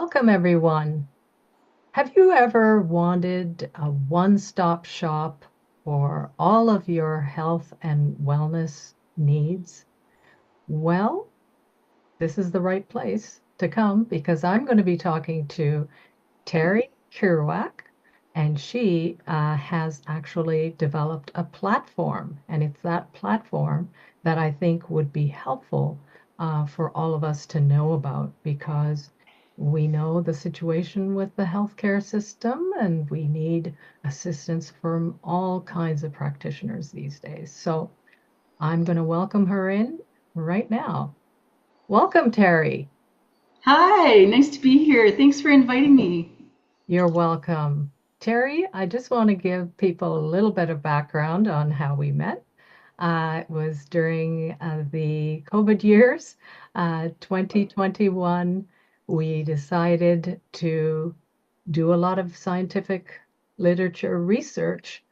Welcome, everyone. Have you ever wanted a one-stop shop for all of your health and wellness needs? Well, this is the right place to come because I'm going to be talking to Terry Kirouac, and she has actually developed a platform, and it's that platform that I think would be helpful for all of us to know about because we know the situation with the healthcare system, and we need assistance from all kinds of practitioners these days. So I'm going to welcome her in right now. Welcome, Terry. Hi, nice to be here. Thanks for inviting me. You're welcome. Terry, I just want to give people a little bit of background on how we met. It was during the COVID years, 2021. We decided to do a lot of scientific literature research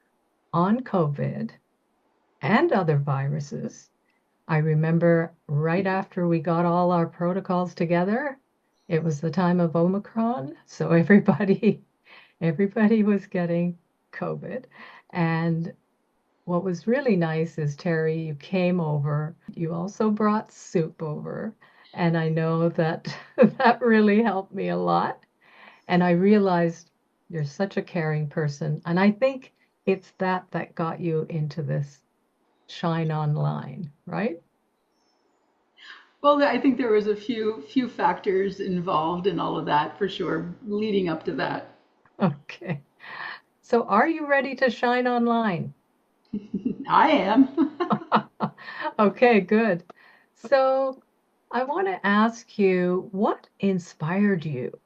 on COVID and other viruses. I remember right after we got all our protocols together, it was the time of Omicron, so everybody was getting COVID. And what was really nice is, Terry, you came over. You also brought soup over, and I know that that really helped me a lot. And I realized you're such a caring person, and I think it's that got you into this Shine.Online, right? Well, I think there was a few factors involved in all of that for sure, leading up to that. Okay. So are you ready to shine online? I am. Okay, good. So I want to ask you, what inspired you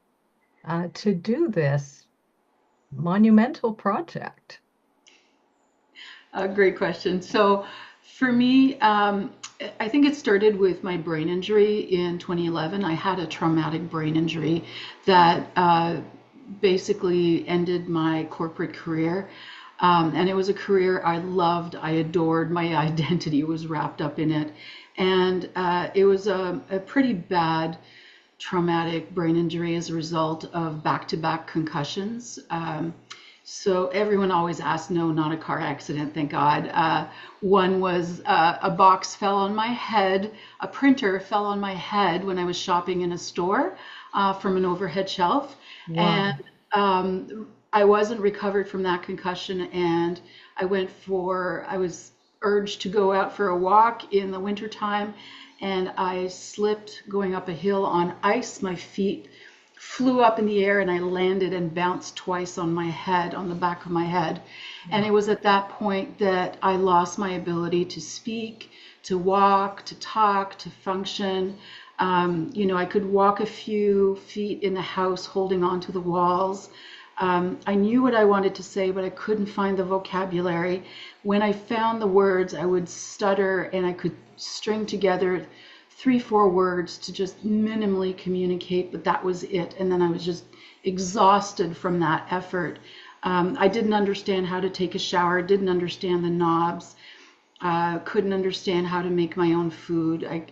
to do this monumental project? A great question. So, for me, I think it started with my brain injury in 2011. I had a traumatic brain injury that basically ended my corporate career. And it was a career I loved, I adored. My identity was wrapped up in it. And it was a pretty bad traumatic brain injury as a result of back-to-back concussions. So everyone always asks, no, not a car accident, thank God. One was a box fell on my head, a printer fell on my head when I was shopping in a store from an overhead shelf. And Wow. I wasn't recovered from that concussion. And I was urged to go out for a walk in the wintertime. And I slipped going up a hill on ice. My feet flew up in the air and I landed and bounced twice on my head, on the back of my head. And it Wow. was at that point that I lost my ability to speak, to walk, to talk, to function. I could walk a few feet in the house holding onto the walls. I knew what I wanted to say, but I couldn't find the vocabulary. When I found the words, I would stutter and I could string together three, four words to just minimally communicate, but that was it. And then I was just exhausted from that effort. I didn't understand how to take a shower, didn't understand the knobs, couldn't understand how to make my own food. I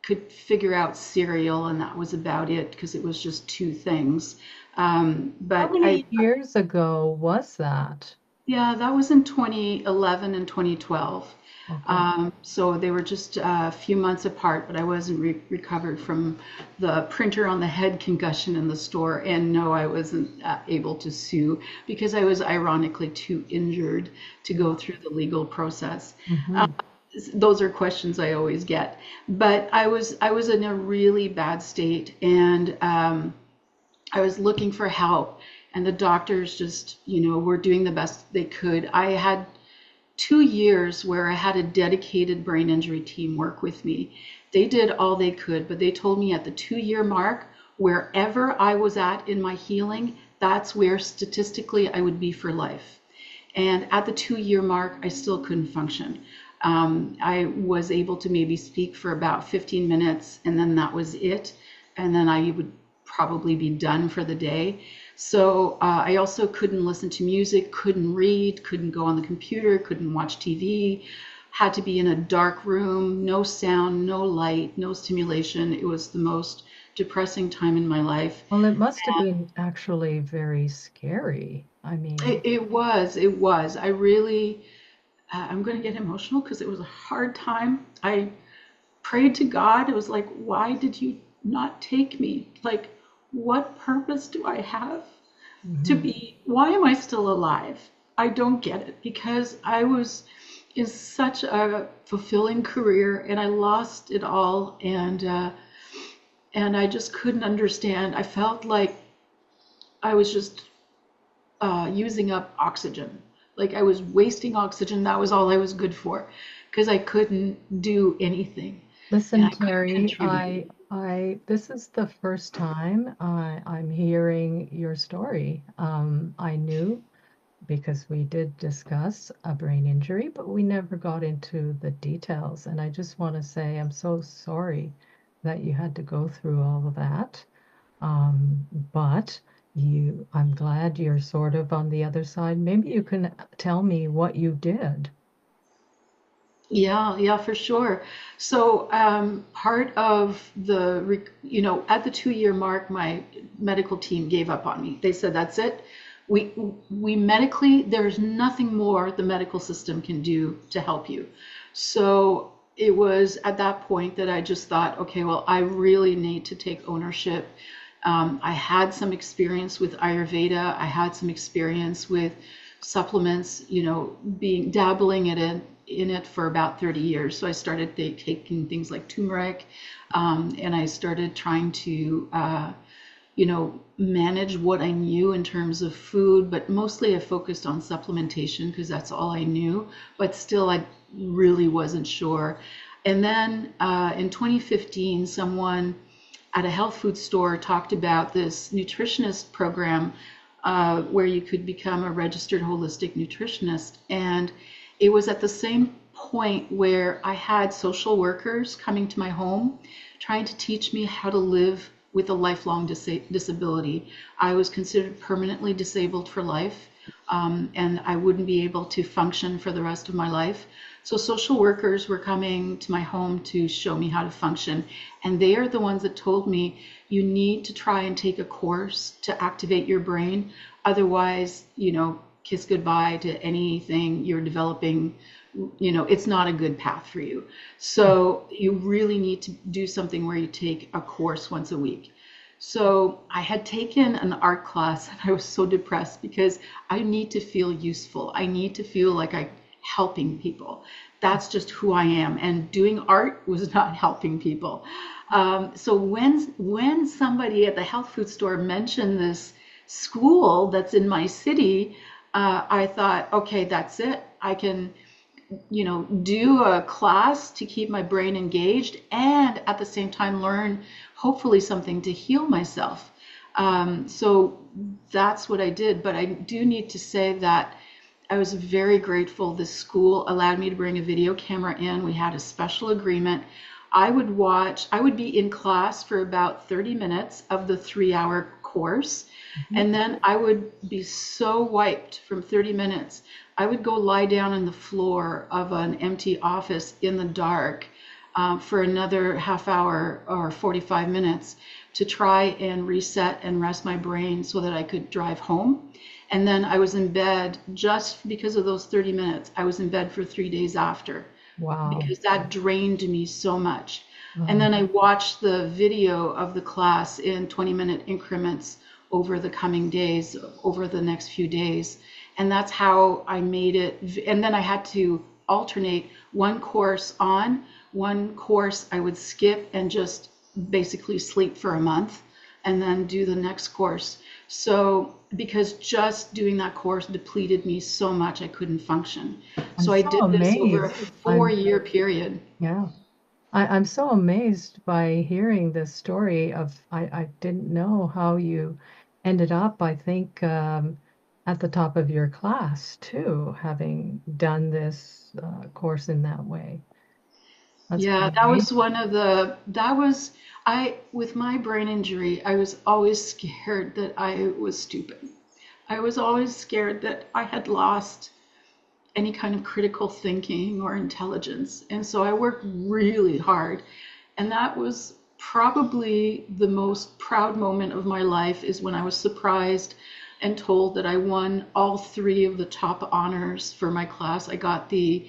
could figure out cereal, and that was about it because it was just two things. How But many years ago was that? yeah, that was in 2011 and 2012. Okay. So they were just a few months apart, but I wasn't recovered from the printer on the head concussion in the store. And no, I wasn't able to sue because I was ironically too injured to go through the legal process. Hmm. Those are questions I always get. But I was in a really bad state, and I was looking for help, and the doctors just, were doing the best they could. I had 2 years where I had a dedicated brain injury team work with me. They did all they could, but they told me at the 2 year mark, wherever I was at in my healing, that's where statistically I would be for life. And at the 2 year mark, I still couldn't function. I was able to maybe speak for about 15 minutes, and then that was it. And then I would probably be done for the day. So I also couldn't listen to music, couldn't read, couldn't go on the computer, couldn't watch TV, had to be in a dark room, no sound, no light, no stimulation. It was the most depressing time in my life. Well, it must have been actually very scary. I mean, It was. I really, I'm going to get emotional because it was a hard time. I prayed to God. It was like, why did you not take me? Like, what purpose do I have to mhm. be? Why am I still alive? I don't get it because I was in such a fulfilling career and I lost it all, and I just couldn't understand. I felt like I was just using up oxygen. Like I was wasting oxygen. That was all I was good for because I couldn't do anything and Listen, I couldn't Terry, contribute. this is the first time I'm hearing your story. I knew because we did discuss a brain injury, but we never got into the details. And I just want to say I'm so sorry that you had to go through all of that. But I'm glad you're sort of on the other side. Maybe you can tell me what you did. Yeah, yeah, for sure. So, part of at the 2 year mark, my medical team gave up on me. They said, that's it. We, we medically, there's nothing more the medical system can do to help you. So it was at that point that I just thought, okay, well, I really need to take ownership. I had some experience with Ayurveda. I had some experience with supplements, being dabbling in it for about 30 years. So I started taking things like turmeric, and I started trying to, manage what I knew in terms of food, but mostly I focused on supplementation because that's all I knew. But still, I really wasn't sure. And then in 2015, someone at a health food store talked about this nutritionist program where you could become a registered holistic nutritionist. And it was at the same point where I had social workers coming to my home trying to teach me how to live with a lifelong disability. I was considered permanently disabled for life, and I wouldn't be able to function for the rest of my life. So social workers were coming to my home to show me how to function, and they are the ones that told me you need to try and take a course to activate your brain. Otherwise, kiss goodbye to anything you're developing. It's not a good path for you. So you really need to do something where you take a course once a week. So I had taken an art class and I was so depressed because I need to feel useful. I need to feel like I'm helping people. That's just who I am. And doing art was not helping people. So when somebody at the health food store mentioned this school that's in my city, I thought, okay, that's it. I can do a class to keep my brain engaged and at the same time learn hopefully something to heal myself. So that's what I did. But I do need to say that I was very grateful. This school allowed me to bring a video camera in. We had a special agreement. I would be in class for about 30 minutes of the 3 hour course. Mhm. And then I would be so wiped from 30 minutes. I would go lie down on the floor of an empty office in the dark for another half hour or 45 minutes to try and reset and rest my brain so that I could drive home. And then I was in bed just because of those 30 minutes. I was in bed for 3 days after Wow. because that drained me so much. And Uh, then I watched the video of the class in 20-minute increments over the coming days, over the next few days. And that's how I made it. And then I had to alternate one course on, one course I would skip and just basically sleep for a month and then do the next course. So, because just doing that course depleted me so much, I couldn't function. I'm So I so did this over a amazed. four year period. Yeah. I'm so amazed by hearing this story I didn't know how you ended up, I think, at the top of your class too, having done this course in that way. That's Yeah, pretty that was amazing. with my brain injury, I was always scared that I was stupid. I was always scared that I had lost any kind of critical thinking or intelligence. And so I worked really hard. And that was probably the most proud moment of my life is when I was surprised and told that I won all three of the top honors for my class. I got the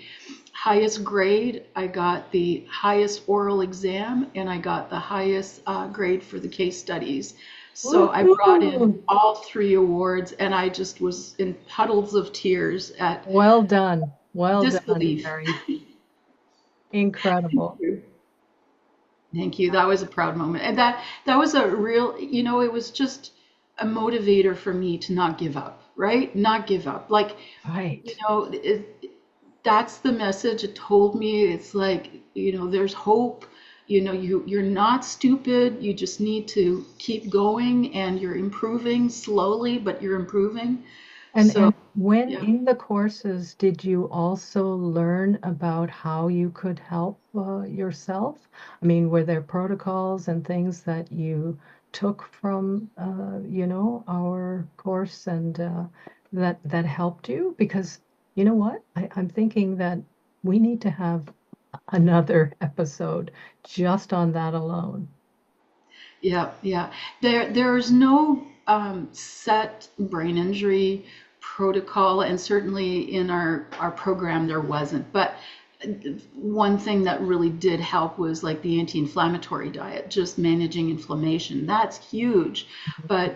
highest grade, I got the highest oral exam, and I got the highest grade for the case studies. So I brought in Woohoo! all three awards, and I just was in puddles of tears at Well done. Well done, disbelief. Terry. Incredible. Thank you. That was a proud moment. And that was a real, it was just a motivator for me to not give up, right? Not give up. Like, you Right. know, that's the message it told me. It's like, there's hope. You're not stupid. You just need to keep going and you're improving slowly, but you're improving. So, And when yeah. in the courses, did you also learn about how you could help yourself? I mean, were there protocols and things that you took from, our course and that helped you? Because you know what? I'm thinking that we need to have another episode just on that alone. Yeah, yeah. There's no set brain injury protocol, and certainly in our program there wasn't. But one thing that really did help was like the anti-inflammatory diet, just managing inflammation. That's huge. But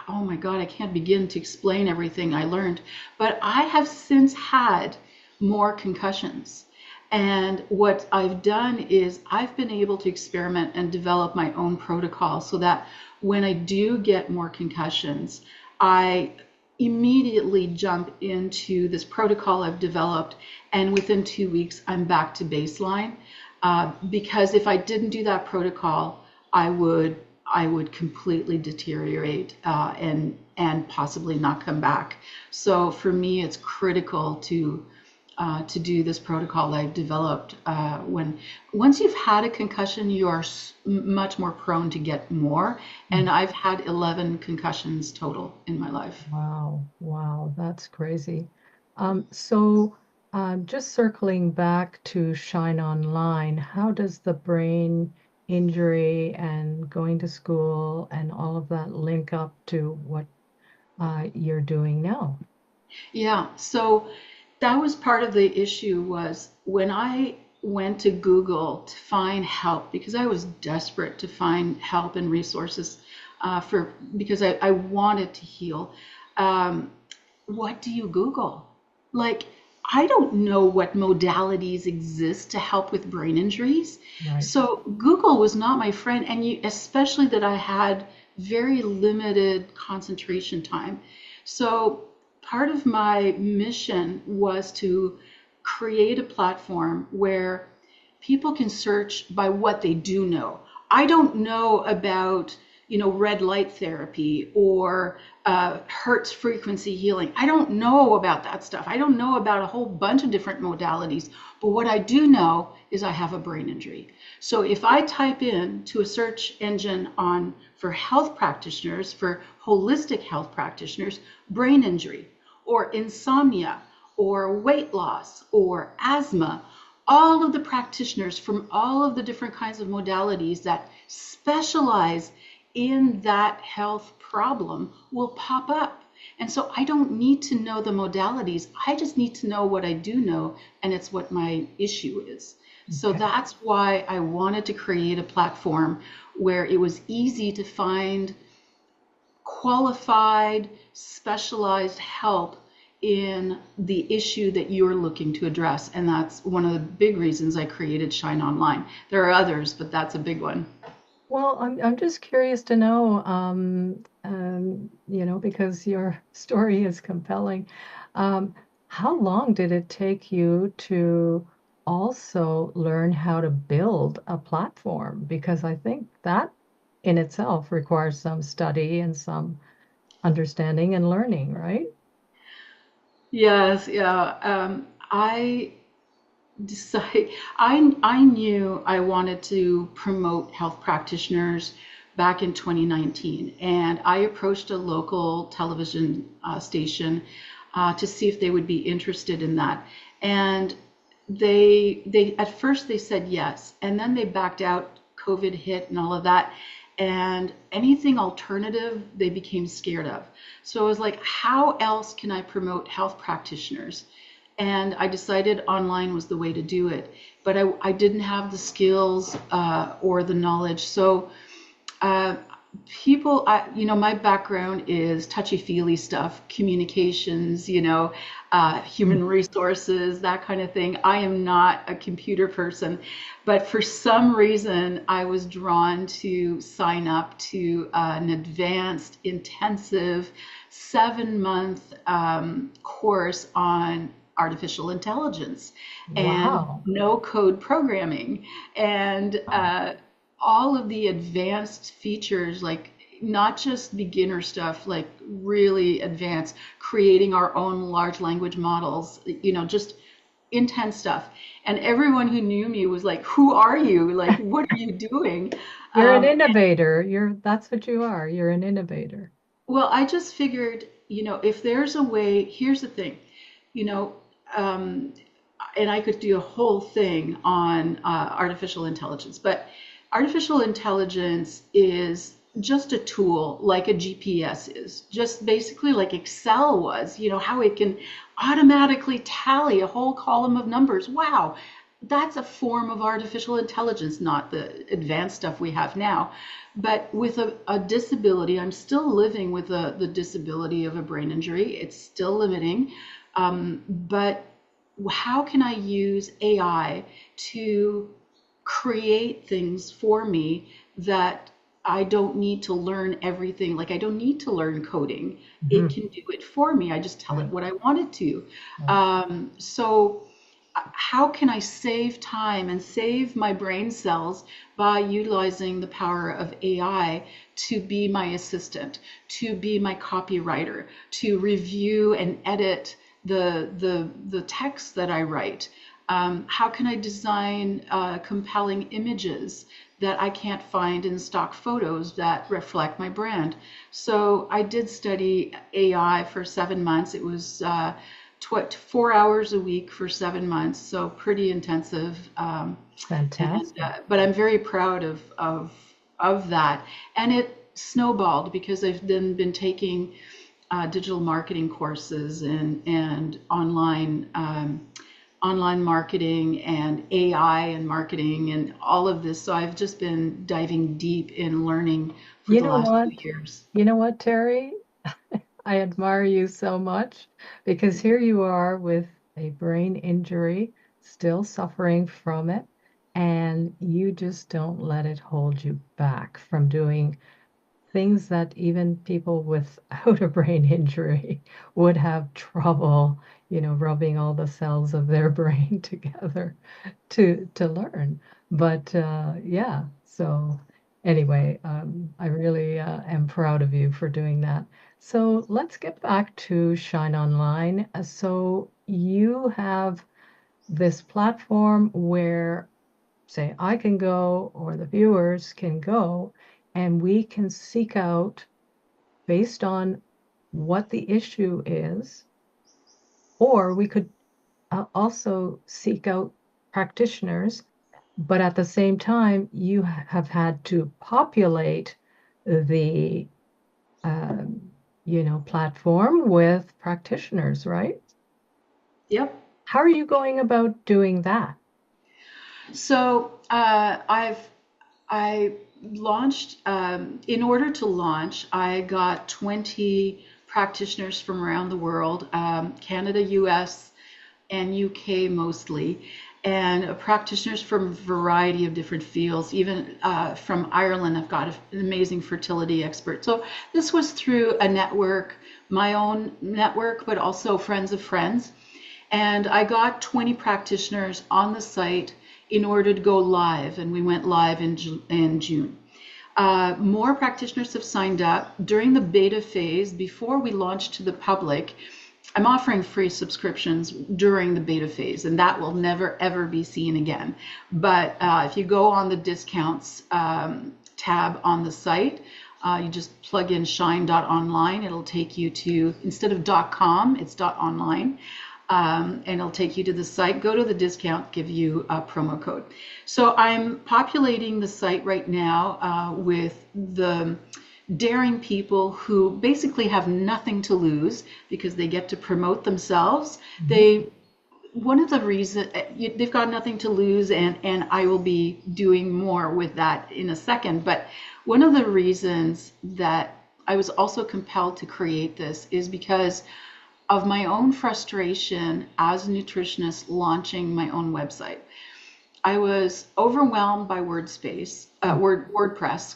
oh my God, I can't begin to explain everything I learned. But I have since had more concussions. And what I've done is I've been able to experiment and develop my own protocol so that when I do get more concussions, I immediately jump into this protocol I've developed, and within 2 weeks, I'm back to baseline. Because if I didn't do that protocol, I would completely deteriorate and possibly not come back. So for me, it's critical to do this protocol I've developed. Once you've had a concussion, you are much more prone to get more. And I've had 11 concussions total in my life. Wow, wow, that's crazy. Just circling back to Shine Online, how does the brain injury and going to school and all of that link up to what you're doing now? Yeah, so that was part of the issue was when I went to Google to find help because I was desperate to find help and resources because I wanted to heal. Um, what do you Google? Like, I don't know what modalities exist to help with brain injuries. Right. So Google was not my friend, and especially that I had very limited concentration time. So part of my mission was to create a platform where people can search by what they do know. I don't know about, red light therapy or Hertz frequency healing. I don't know about that stuff. I don't know about a whole bunch of different modalities. But what I do know is I have a brain injury. So if I type in to a search engine for health practitioners, for holistic health practitioners, brain injury or insomnia or weight loss or asthma, all of the practitioners from all of the different kinds of modalities that specialize in that health problem will pop up. And so I don't need to know the modalities. I just need to know what I do know, and it's what my issue is. So Okay. that's why I wanted to create a platform where it was easy to find qualified, specialized help in the issue that you're looking to address. And that's one of the big reasons I created Shine.Online. There are others, but that's a big one. Well, I'm just curious to know, because your story is compelling. Um, how long did it take you to also learn how to build a platform? Because I think that in itself requires some study and some understanding and learning, right? Yes, yeah. I decided I knew I wanted to promote health practitioners back in 2019, and I approached a local television station to see if they would be interested in that. And they at first they said yes, and then they backed out COVID hit and all of that. And anything alternative, they became scared of. So I was like, how else can I promote health practitioners? And I decided online was the way to do it. But I didn't have the skills or the knowledge. So uh, my background is touchy-feely stuff, communications, human resources, that kind of thing. I am not a computer person, but for some reason, I was drawn to sign up to an advanced, intensive 7-month course on artificial intelligence and Wow. no code programming and Wow. all of the advanced features, like not just beginner stuff, like really advanced, creating our own large language models, just intense stuff. And everyone who knew me was like, "Who are you? Like, what are you doing?" You're an Um, innovator. That's what you are. You're an innovator. well, I just figured, if there's a way, here's the thing, you know, um, and I could do a whole thing on artificial intelligence, but artificial intelligence is just a tool like a GPS is, just basically like Excel was, how it can automatically tally a whole column of numbers. Wow, that's a form of artificial intelligence, not the advanced stuff we have now. But with a disability, I'm still living with the disability of a brain injury. It's still limiting. But how can I use AI to create things for me that I don't need to learn everything? Like, I don't need to learn coding. It Mhm. can do it for me. I just tell it Right. what I want it to. Right. So how can I save time and save my brain cells by utilizing the power of AI to be my assistant, to be my copywriter, to review and edit the text that I write? How can I design compelling images that I can't find in stock photos that reflect my brand? So I did study AI for 7 months. It was 4 hours a week for 7 months, so pretty intensive. And Fantastic. but I'm very proud of that. And it snowballed because I've then been taking digital marketing courses and online marketing and AI and marketing and all of this. So I've just been diving deep in learning for You the know last what? 2 years. You know what, Terry? I admire you so much because here you are with a brain injury, still suffering from it, and you just don't let it hold you back from doing things that even people without a brain injury would have trouble, rubbing all the cells of their brain together to learn. But yeah, so anyway, I really am proud of you for doing that. So let's get back to Shine.Online. So you have this platform where, say, I can go or the viewers can go and we can seek out based on what the issue is, or we could also seek out practitioners, but at the same time, you have had to populate the platform with practitioners, right? Yep. How are you going about doing that? So I launched, in order to launch, I got 20 practitioners from around the world, Canada, US, and UK mostly, and practitioners from a variety of different fields. Even from Ireland, I've got an amazing fertility expert. So this was through a network, my own network, but also friends of friends. And I got 20 practitioners on the site in order to go live, and we went live in June. More practitioners have signed up. During the beta phase, before we launched to the public, I'm offering free subscriptions during the beta phase, and that will never ever be seen again. But if you go on the discounts tab on the site, you just plug in Shine.Online. It'll take you to, instead of .com, it's .online. and it'll take you to the site. Go to the discount, give you a promo code. So I'm populating the site right now with the daring people who basically have nothing to lose because they get to promote themselves. Mhm. They One of the reasons they've got nothing to lose, and I will be doing more with that in a second. But one of the reasons that I was also compelled to create this is because of my own frustration as a nutritionist launching my own website. I was overwhelmed by WordPress,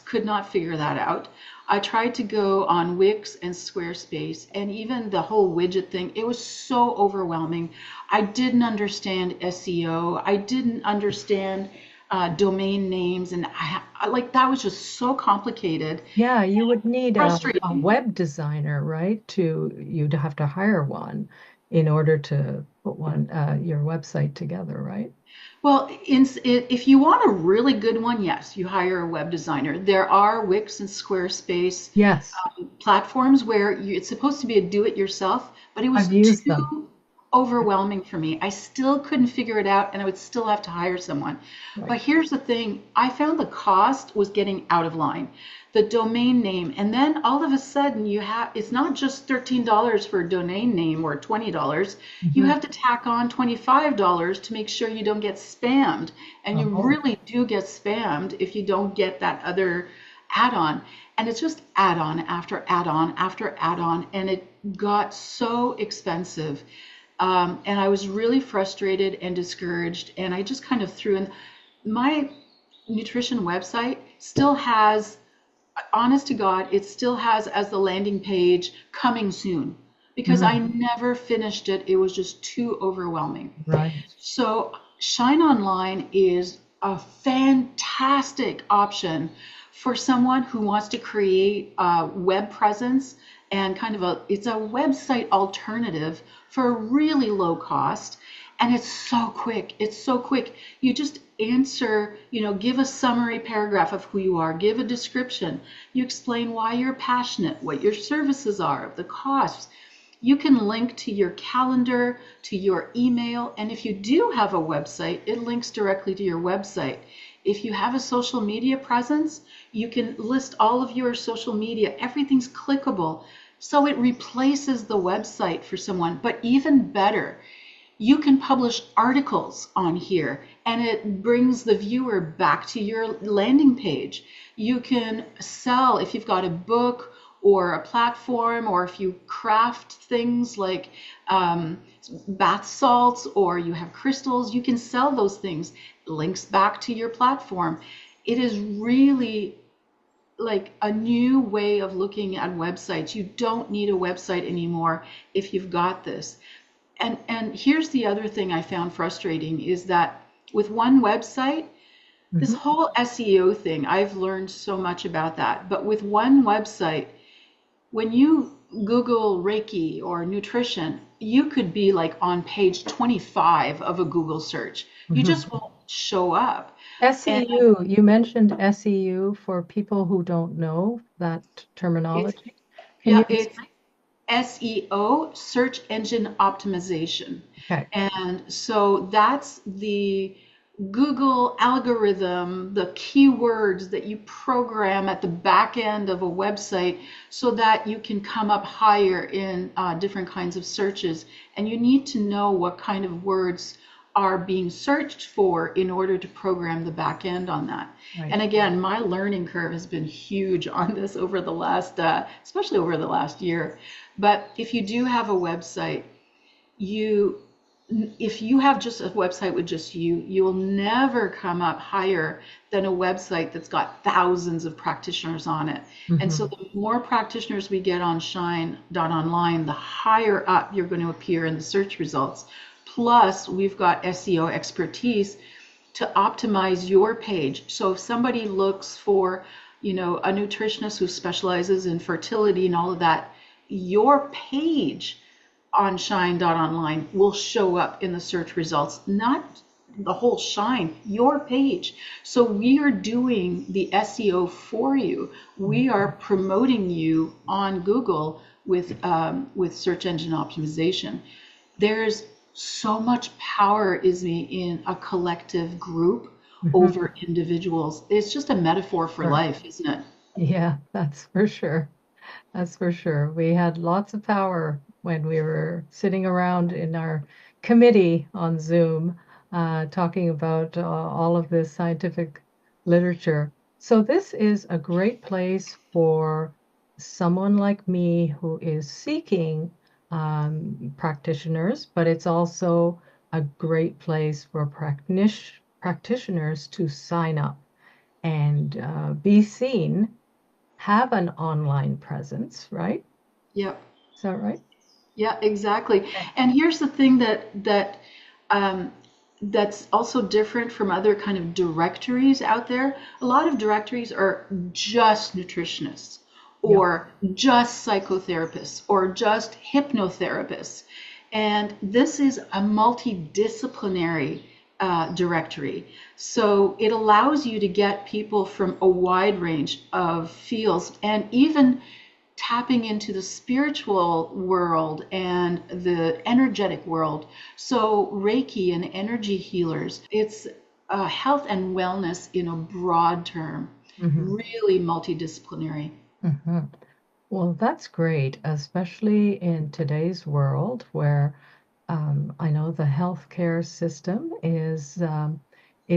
could not figure that out. I tried to go on Wix and Squarespace, and even the whole widget thing, it was so overwhelming. I didn't understand SEO. I didn't understand domain names, and like that was just so complicated, Yeah, you would need a frustrating. web designer, right? You'd have to hire one in order to put your website together, right? Well, if you want a really good one, yes, you hire a web designer. There are Wix and Squarespace Yes, platforms where it's supposed to be a do-it-yourself, but it I've was used them. too overwhelming for me. I still couldn't figure it out, and I would still have to hire someone. But Right. here's the thing, I found the cost was getting out of line. The domain name, and then all of a sudden it's not just $13 for a domain name or $20. You Mhm. have to tack on $25 to make sure you don't get spammed. And you Oh, really do get spammed if you don't get that other add-on. And it's just add-on after add-on after add-on, and it got so expensive. And I was really frustrated and discouraged, and I just kind of threw in. My nutrition website still has, honest to God, it still has as the landing page coming soon because I mm, never finished it. It was just too overwhelming. right. So Shine.Online is a fantastic option for someone who wants to create a web presence and it's a website alternative for a really low cost. And it's so quick. It's so quick. You just answer, give a summary paragraph of who you are, give a description. You explain why you're passionate, what your services are, the costs. You can link to your calendar, to your email, and if you do have a website, it links directly to your website. If you have a social media presence, you can list all of your social media. Everything's clickable. So it replaces the website for someone. But even better, you can publish articles on here and it brings the viewer back to your landing page. You can sell if you've got a book or a platform, or if you craft things like bath salts or you have crystals, you can sell those things. Links back to your platform. It is really like a new way of looking at websites. You don't need a website anymore if you've got this. And here's the other thing I found frustrating is that with one website, this Mhm. whole SEO thing, I've learned so much about that. But with one website, when you Google Reiki or nutrition, you could be like on page 25 of a Google search. You Mhm. just won't show up. And SEU, you mentioned SEU for people who don't know that it's, terminology. Can you yeah, it's explain? SEO, search engine optimization. Okay. And so that's the Google algorithm, the keywords that you program at the back end of a website so that you can come up higher in different kinds of searches. And you need to know what kind of words are being searched for in order to program the back end on that. Right. And again, my learning curve has been huge on this over the last, especially over the last year. But if you do have a website, you if you have just a website with just you will never come up higher than a website that's got thousands of practitioners on it. And so Mhm. the more practitioners we get on Shine.Online, the higher up you're going to appear in the search results. Plus, we've got SEO expertise to optimize your page. So if somebody looks for, a nutritionist who specializes in fertility and all of that, your page on Shine.Online will show up in the search results, not the whole Shine, your page. So we are doing the SEO for you. We are promoting you on Google with search engine optimization. There's so much power is in a collective group Mhm. over individuals. It's just a metaphor for Sure. life, isn't it? Yeah, that's for sure. That's for sure. We had lots of power when we were sitting around in our committee on Zoom, talking about all of this scientific literature. So, this is a great place for someone like me who is seeking practitioners, but it's also a great place for practitioners to sign up and be seen, have an online presence, right? Yep. Is that right? Yeah, exactly. Okay. And here's the thing um, that's also different from other kind of directories out there. A lot of directories are just nutritionists Yep. or just psychotherapists or just hypnotherapists. And this is a multidisciplinary directory. So it allows you to get people from a wide range of fields and even tapping into the spiritual world and the energetic world. So, Reiki and energy healers, it's health and wellness in a broad term, Hmm. really multidisciplinary. Hmm. Well, that's great, especially in today's world where I know the healthcare system is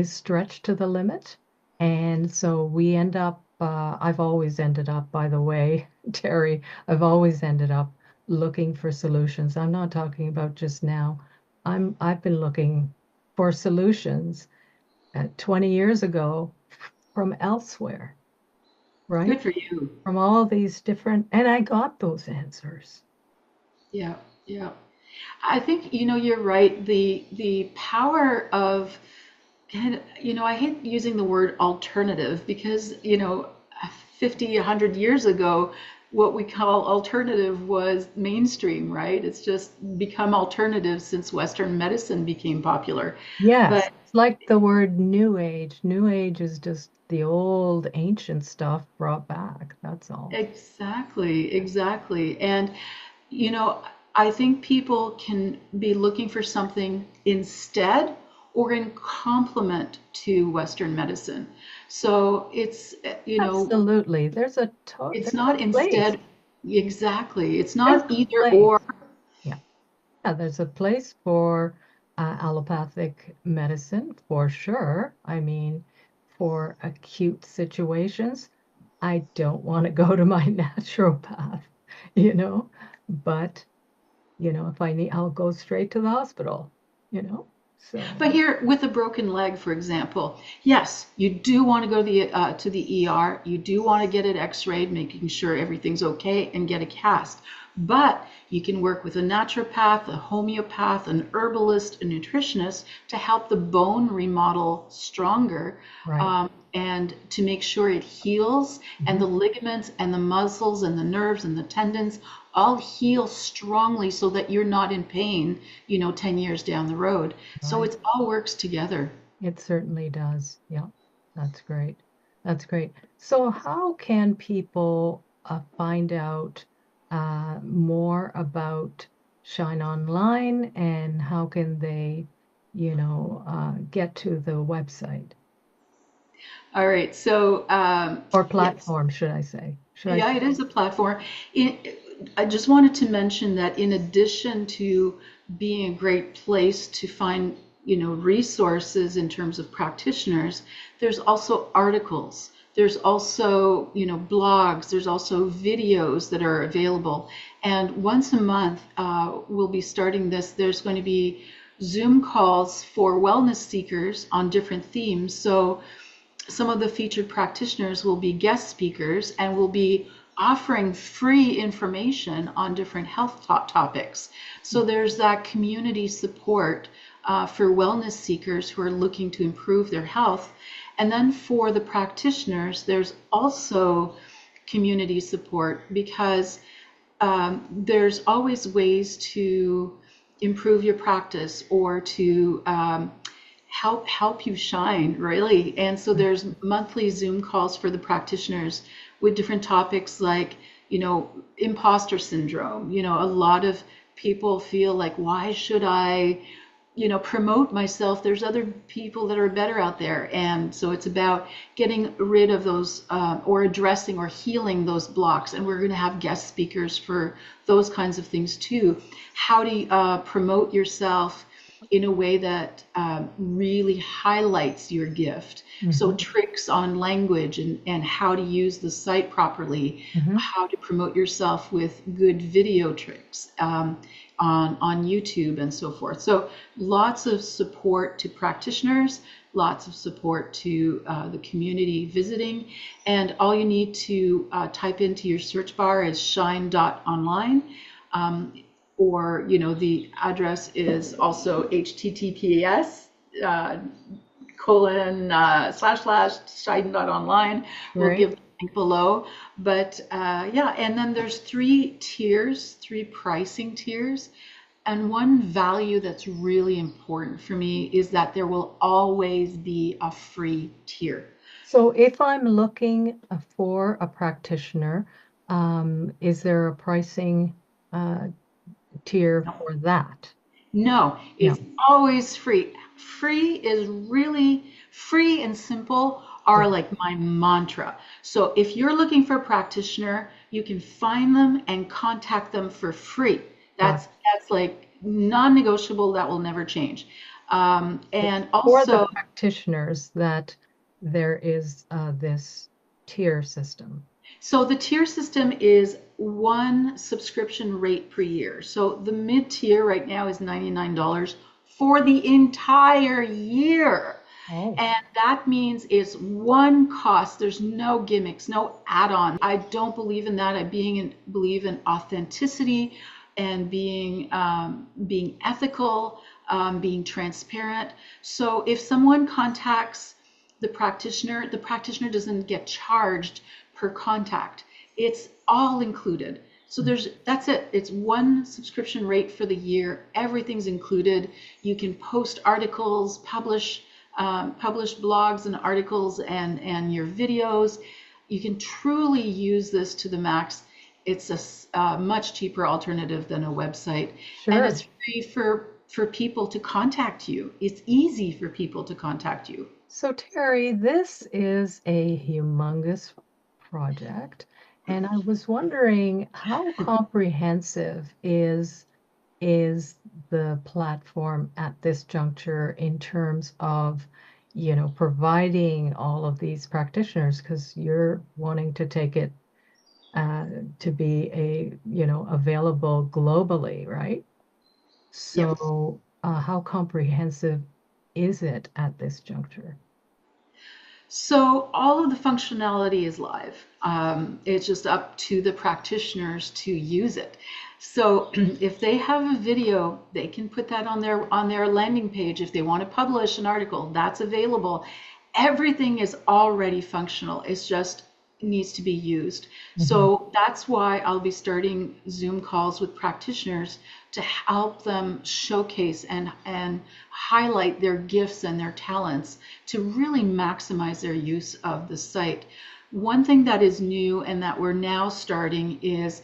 stretched to the limit, and so we end up. I've always ended up, by the way, Terry. I've always ended up looking for solutions. I'm not talking about just now. I've been looking for solutions 20 years ago from elsewhere, Good right? for you. From all these different, and I got those answers. Yeah, yeah. I think you're right. The power of and I hate using the word alternative because 50, 100 years ago, what we call alternative was mainstream, right? It's just become alternative since Western medicine became popular. Yes, But it's like the word new age. New age is just the old ancient stuff brought back. That's all. exactly, exactly. And you know, I think people can be looking for something instead or in complement to Western medicine. So Absolutely. it's There's a not place. instead, exactly. It's There's not a either place. or. Yeah. Yeah, there's a place for allopathic medicine for sure. I mean, for acute situations, I don't want to go to my naturopath, you know, but if I need, I'll go straight to the hospital, you know. So, But here, with a broken leg, for example, yes, you do want to go to the ER. You do want to get it X-rayed, making sure everything's okay, and get a cast. But you can work with a naturopath, a homeopath, an herbalist, a nutritionist to help the bone remodel stronger, right. and to make sure it heals, and Mhm. the ligaments and the muscles and the nerves and the tendons all heal strongly so that you're not in pain, 10 years down the road. So Right. it all works together. It certainly does. Yeah, that's great. That's great. So, how can people find out more about Shine Online, and how can they, get to the website All right. So, or yes. platform, should I say? Should I Yeah, say? it is a platform. I just wanted to mention that in addition to being a great place to find, resources in terms of practitioners, there's also articles. There's also, blogs. There's also videos that are available. And once a month, we'll be starting this. There's going to be Zoom calls for wellness seekers on different themes. So some of the featured practitioners will be guest speakers and will be offering free information on different health topics. So there's that community support for wellness seekers who are looking to improve their health. And then for the practitioners, there's also community support because there's always ways to improve your practice or to help you shine, really. And so there's monthly Zoom calls for the practitioners with different topics like, imposter syndrome. A lot of people feel like, why should I, promote myself? There's other people that are better out there. And so it's about getting rid of those or addressing or healing those blocks. And we're going to have guest speakers for those kinds of things too. How to promote yourself in a way that really highlights your gift. So Hmm. tricks on language and how to use the site properly, Hmm. how to promote yourself with good video tricks on YouTube and so forth. So lots of support to practitioners, lots of support to the community visiting. And all you need to type into your search bar is Shine.Online. Or the address is also https colon / Shine.Online. We'll Right. give the link below. But yeah, and then there's three pricing tiers. And one value that's really important for me is that there will always be a free tier. So if I'm looking for a practitioner, is there a pricing uh, tier for that? No, it's No. always free. Free is really free and simple Yeah. are like my mantra. So if you're looking for a practitioner, you can find them and contact them for free. Got That's like non-negotiable. That will never change. it. And For the also, practitioners that there is this tier system. so the tier system is one subscription rate per year. So the mid tier right now is $99 for the entire year. Oh, And that means it's one cost. There's no gimmicks, no add-ons. I don't believe in that. Believe in authenticity and being ethical, being transparent. So if someone contacts the practitioner doesn't get charged per contact. It's all included. So that's it. It's one subscription rate for the year. Everything's included. You can post articles, publish blogs and articles and your videos. You can truly use this to the max. It's a much cheaper alternative than a website, and it's sure. free for people to contact you. It's easy for people to contact you. So, Terry, this is a humongous project, and I was wondering how comprehensive is the platform at this juncture in terms of, providing all of these practitioners, because you're wanting to take it to be available globally, right? Yes. So, how comprehensive is it at this juncture? So all of the functionality is live. It's just up to the practitioners to use it. So if they have a video, they can put that on their landing page. If they want to publish an article, that's available. Everything is already functional. It's just needs to be used. Mhm. So that's why I'll be starting Zoom calls with practitioners to help them showcase and highlight their gifts and their talents to really maximize their use of the site. One thing that is new and that we're now starting is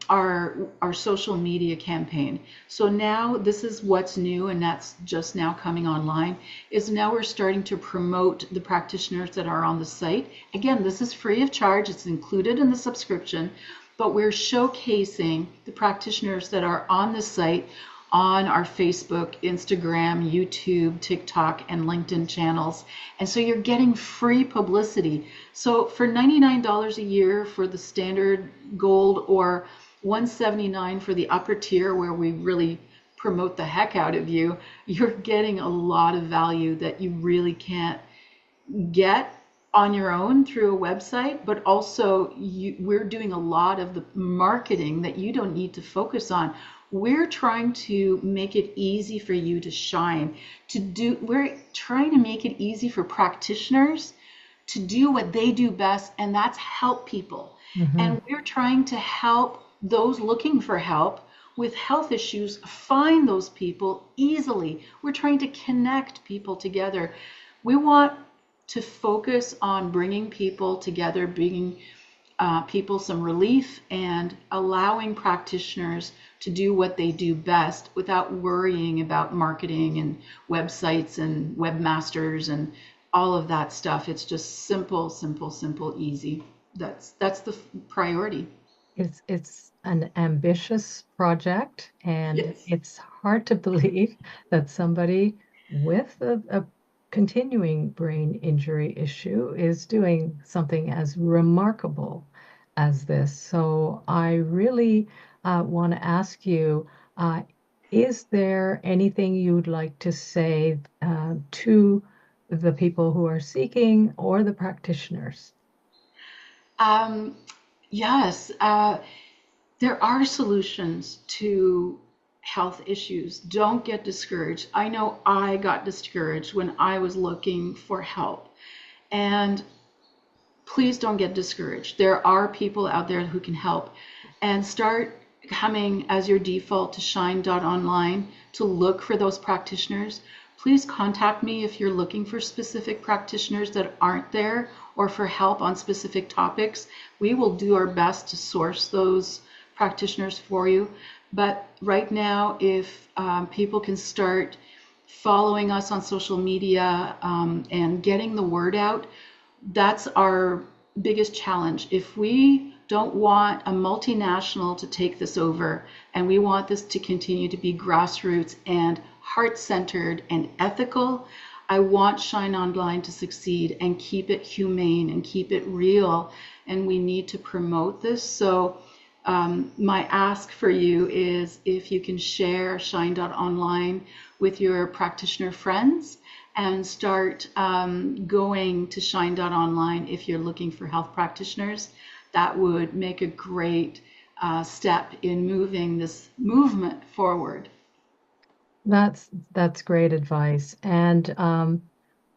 our social media campaign. So now this is what's new, and that's just now coming online. Is now we're starting to promote the practitioners that are on the site. Again, this is free of charge. It's included in the subscription, but we're showcasing the practitioners that are on the site on our Facebook, Instagram, YouTube, TikTok, and LinkedIn channels. And so you're getting free publicity. So for $99 a year for the standard gold or $179 for the upper tier where we really promote the heck out of you, you're getting a lot of value that you really can't get on your own through a website, but also we're doing a lot of the marketing that you don't need to focus on. We're trying to make it easy for you to shine, we're trying to make it easy for practitioners to do what they do best, and that's help people. Mhm. And we're trying to help those looking for help with health issues find those people easily. We're trying to connect people together. We want to focus on bringing people together, people some relief and allowing practitioners to do what they do best without worrying about marketing and websites and webmasters and all of that stuff. It's just simple, simple, simple, easy. That's the priority. It's an ambitious project, and Yes. it's hard to believe that somebody with a continuing brain injury issue is doing something as remarkable as this. So I really want to ask you, uh, is there anything you'd like to say to the people who are seeking or the practitioners? Um, yes. There are solutions to health issues. Don't get discouraged. I know I got discouraged when I was looking for help. And please don't get discouraged. There are people out there who can help. And start coming as your default to Shine.Online to look for those practitioners. Please contact me if you're looking for specific practitioners that aren't there or for help on specific topics. We will do our best to source those practitioners for you. But right now, if people can start following us on social media and getting the word out, that's our biggest challenge. If we don't want a multinational to take this over and we want this to continue to be grassroots and heart centered and ethical, I want Shine.Online to succeed and keep it humane and keep it real. And we need to promote this. So, my ask for you is if you can share Shine.Online with your practitioner friends and start going to Shine.Online if you're looking for health practitioners. That would make a great step in moving this movement forward. That's great advice. And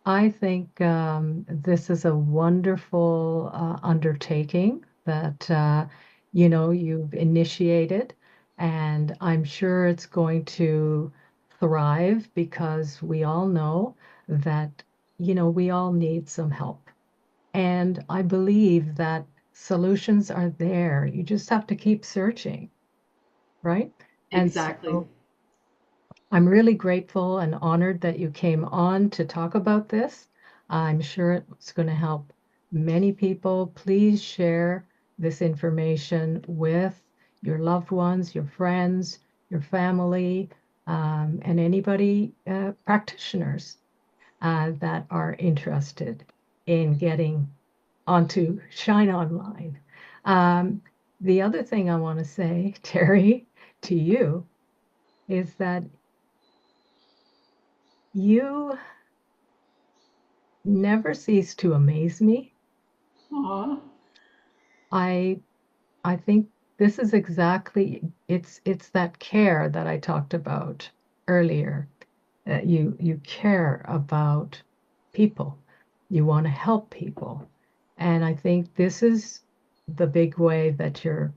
I think this is a wonderful undertaking that you've initiated, and I'm sure it's going to thrive because we all know that we all need some help. And I believe that solutions are there. You just have to keep searching, right? And Exactly. so I'm really grateful and honored that you came on to talk about this. I'm sure it's going to help many people. Please share this information with your loved ones, your friends, your family, and anybody, practitioners, that are interested in getting onto Shine.Online. Um, the other thing I want to say, Terry, to you is that you never cease to amaze me. Aw. I I think this is exactly it's that care that I talked about earlier. That you care about people. You want to help people. And I think this is the big way that you're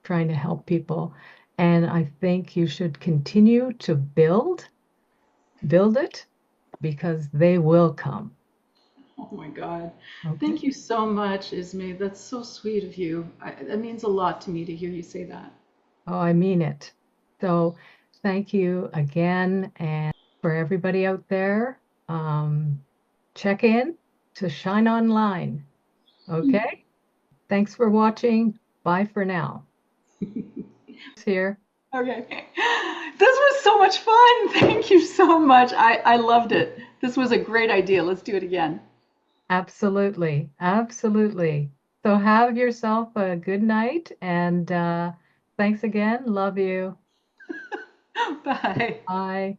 trying to help people. And I think you should continue to build it because they will come. Oh my God. Okay. Thank you so much, Ismay. That's so sweet of you. That means a lot to me to hear you say that. Oh, I mean it. So thank you again. And for everybody out there, check in to Shine.Online. Okay. Thanks for watching. Bye for now. Here. Okay. This was so much fun. Thank you so much. I loved it. This was a great idea. Let's do it again. Absolutely. Absolutely. So have yourself a good night and thanks again. Love you. Bye. Bye.